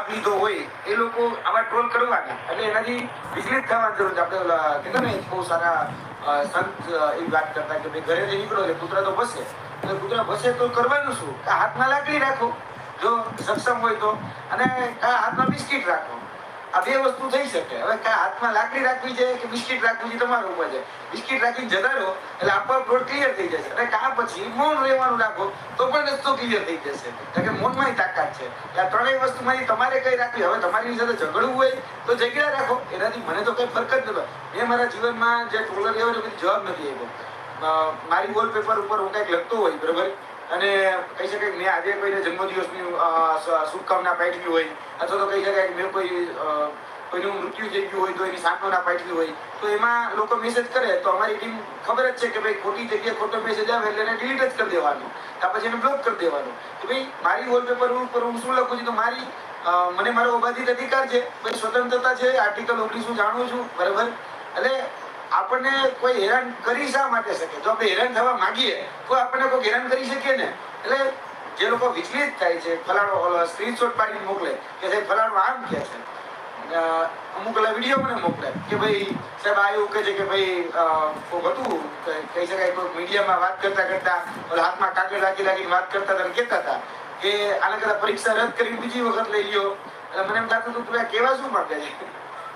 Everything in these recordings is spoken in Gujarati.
લાભ લીધો હોય એ લોકો આવા ટ્રોલ કરવાના, એટલે એનાથી વિચલિત થવાની જરૂર છે. આપણે કીધું ને બહુ સારા સંત એવી વાત કરતા કે ભાઈ ઘરેથી નીકળો એટલે કૂતરા તો ભસે, એટલે કૂતરા ભસે તો કરવાનું શું? હાથમાં લાકડી રાખો જો સક્ષમ હોય તો, અને હાથમાં બિસ્કિટ રાખો. આ બે વસ્તુ થઈ શકે. હવે હાથમાં લાકડી રાખવી છે કે બિસ્કિટ રાખવી છે તમારું ઉપર છે. બિસ્કિટ રાખીને જતા રહો એટલે આપોઆપ રોડ ક્લિયર થઈ જશે. અને કા પછી મૌન રહેવાનું રાખો તો પણ રસ્તો ક્લિયર થઈ જશે, કારણ કે મૌનમાં તાકાત છે. આ ત્રણેય વસ્તુમાંથી તમારે કઈ રાખવી. હવે તમારી સાથે ઝઘડવું હોય તો જગ્યા રાખો, એનાથી મને તો કઈ ફરક જ નથી. મેં મારા જીવનમાં જે ટ્રોલર એવો બધી જવાબ નથી આપ્યો. મારી વોલપેપર ઉપર હું કંઈક લખતો હોય બરોબર, અને કહી શકાય મેં આજે કોઈને જન્મદિવસની શુભકામના પાઠવી હોય, અથવા તો કહી શકાય કે મેં કોઈનું મૃત્યુ થઈ ગયું હોય તો એની સાંત્વના પાઠવી હોય, તો એમાં લોકો મેસેજ કરે તો અમારી ટીમ ખબર જ છે કે ભાઈ ખોટી જગ્યાએ ખોટો મેસેજ આવે એટલે એને ડિલીટ જ કરી દેવાનું, ત્યાર પછી એને બ્લોક કરી દેવાનું. કે ભાઈ મારી વોલપેપર ઉપર હું શું લખું છું તો મારી મને મારો અબાધિત અધિકાર છે, ભાઈ સ્વતંત્રતા છે, આર્ટિકલ 19 જાણું છું બરાબર. એટલે આપણને કોઈ હેરાન કરી શા માટે શકે? જો આપણે હેરાન થવા માંગીએ તો આપણને કોઈ હેરાન કરી શકીએ ને. એટલે જે લોકો વિચલિત થાય છે, ફલાણો સ્ક્રીનશોટ પાડીને મોકલે કે સાહેબ ફલાણો આમ કહે છે, અમુક વિડીયો મને મોકલે કે ભાઈ સાહેબ આ એવું કહે છે કે ભાઈ કોક હતું કહી શકાય કોઈ મીડિયામાં વાત કરતા કરતા હાથમાં કાગળ રાખીને વાત કરતા હતા, કહેતા હતા કે આના કરતા પરીક્ષા રદ કરી બીજી વખત લઈ લ્યો. એટલે મને એમ લાગતું હતું તું કેવા શું માંગે છે?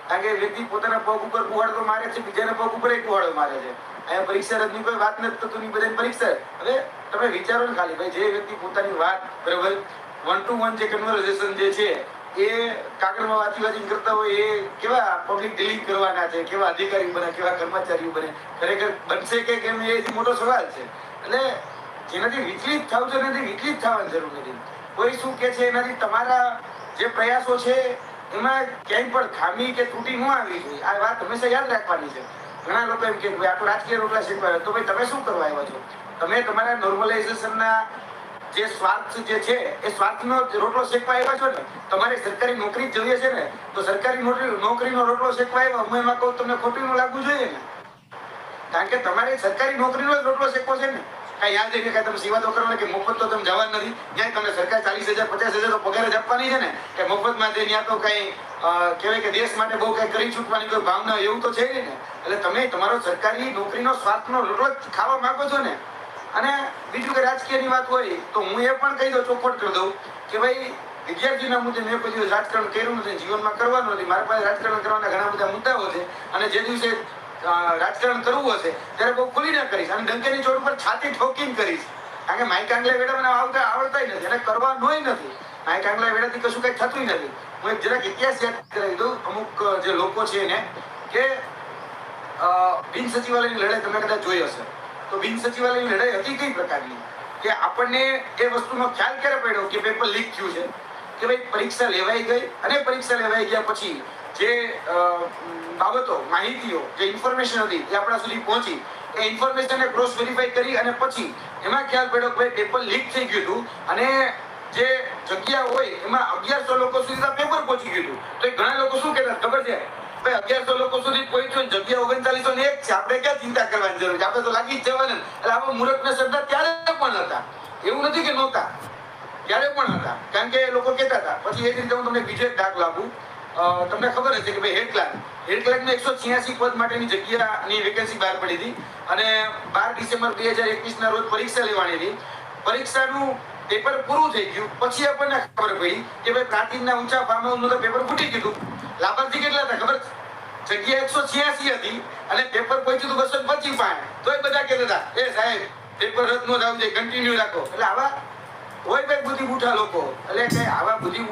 કારણ કે વ્યક્તિ પોતાના પગ ઉપર કુહાડો મારે છે, બીજાના પગ ઉપર કુહાડો મારે છે. અહીંયા પરીક્ષા રદની કોઈ વાત નથી થતું, બધાની પરીક્ષા. હવે તમે વિચારો ને ખાલી ભાઈ જે વ્યક્તિ પોતાની વાત બરાબર 1 to 1 જે કન્વર્સેશન જે છે એ કાગળમાં વાંચી કરતા હોય, એ કેવા પબ્લિક ડીલિંગ કરવાના છે, કેવા અધિકારી બને, કેવા કર્મચારીઓ બને, ખરેખર બનશે કે કેમ એ મોટો સવાલ છે. એટલે જેનાથી વિચલિત થાવ છો એનાથી વિચલિત થવાની જરૂર નથી. કોઈ શું કે છે એનાથી તમારા જે પ્રયાસો છે એમાં ક્યાંય પણ ખામી કે ત્રુટી ન આવી જોઈએ. આ વાત હંમેશા યાદ રાખવાની છે. ઘણા લોકો એમ કે ભાઈ આ તો રાજકીય રોટલા શીખવાય, તો ભાઈ તમે શું કરવા આવ્યા છો? તમે તમારા નોર્મલાઇઝેશનના જે સ્વાર્થ જે છે એ સ્વાર્થનો રોટલો શેકવા આવ્યા છો ને. તમારે સરકારી નોકરી જોઈએ છે ને, તો સરકારી નોકરીનો રોટલો શેકવા આવ્યા હું એમાં કહું તમને ખોટું ન લાગવું જોઈએ ને. કારણ કે તમારે સરકારી નોકરીનો જ રોટલો શેકવો છે ને. કઈ યાદ છે કે તમે સેવા તો કરો કે મફત તો તમે જવા નથી, ત્યાં તમને સરકાર 40,000 50,000 તો પગાર જ આપવાની છે ને, કે મફતમાં જઈને ત્યાં તો કઈ કહેવાય કે દેશ માટે બહુ કઈ કરી છૂટવાની કોઈ ભાવના એવું તો છે ને. એટલે તમે તમારો સરકારી નોકરીનો સ્વાર્થનો રોટલો ખાવા માંગો છો ને. અને બીજું કે રાજકીયની વાત હોય તો હું એ પણ કહી દઉં, ચોખવટ કરી દઉં કે ભાઈ વિદ્યાર્થીના મુદ્દે મેં કોઈ દિવસ રાજકારણ કર્યું નથી, જીવનમાં કરવાનું નથી. મારા પાસે રાજકારણ કરવાના ઘણા બધા મુદ્દાઓ છે, અને જે દિવસે રાજકારણ કરવું હશે ત્યારે બહુ ખુલીને કરીશ, અને ડંકેની ચોટ ઉપર છાતી ઠોકીને કરીશ. કારણ કે માઇક આંગલા વેડા મને આવડતા નથી અને કરવાનોય નથી. માઇક આંગલા વેડાથી કશું કઈ થતું નથી. હું એક જરાક ઇતિહાસ યાદ કરાવી દઉં અમુક જે લોકો છે એને, કે બિન સચિવાલયની લડાઈ તમે કદાચ જોઈ હશે. તો બિન સચિવાલયની લડાઈ હતી કઈ પ્રકારની કે આપણને એ વસ્તુનો ખ્યાલ ક્યારે પડ્યો કે પેપર લીક થયું છે, કે ભાઈ પરીક્ષા લેવાઈ ગઈ, અને પરીક્ષા લેવાઈ ગયા પછી જે બાબતો માહિતીઓ જે ઇન્ફોર્મેશન હતી એ આપણા સુધી પહોંચી, એ ઇન્ફોર્મેશનને ક્રોસ વેરીફાઈ કરી અને પછી એમાં ખ્યાલ પડ્યો કે ભાઈ પેપર લીક થઈ ગયું હતું, અને જે જગ્યા હોય એમાં 1100 લોકો સુધી પેપર પહોંચી ગયું હતું. તો એ ઘણા લોકો શું કહેતા ખબર છે, ભાઈ 1100 લોકો સુધી પહોંચ્યું, જગ્યા 3901 છે, આપણે ક્યાં ચિંતા કરવાની જરૂર છે, આપણે તો લાગી જ જવાના. એટલે આવા મૂર્ખના શબ્દ ત્યારે પણ હતા, એવું નથી કે નહોતા, ત્યારે પણ હતા. કારણ કે લોકો કહેતા હતા. પછી એ રીતે હું તમને બીજો એક દાખલો આપું. તમને ખબર હશે કે ભાઈ હેડ ક્લાર્કની 186 પદ માટેની જગ્યાની વેકેન્સી બહાર પડી હતી, અને 12 ડિસેમ્બર 2021 રોજ પરીક્ષા લેવાની હતી. પરીક્ષાનું પેપર પૂરું થઈ ગયું પછી આપણને ખબર પડી કે ભાઈ પ્રાચીનના ઊંચા ફાર્મ હાઉસનું તો પેપર ફૂટી ગયું. લાભાર્થી કેટલા હતા ખબર? જગ્યા 186 હતી અને પેપર પહોંચ્યું 225 પાસે. તોય બધા કહેતા હતા એ સાહેબ પેપર રદ ન થવું જોઈએ, કન્ટિન્યુ રાખો. એટલે આવા હોય ભાઈ બુદ્ધિ ઉઠા લોકો. એટલે કે આવા બુદ્ધિ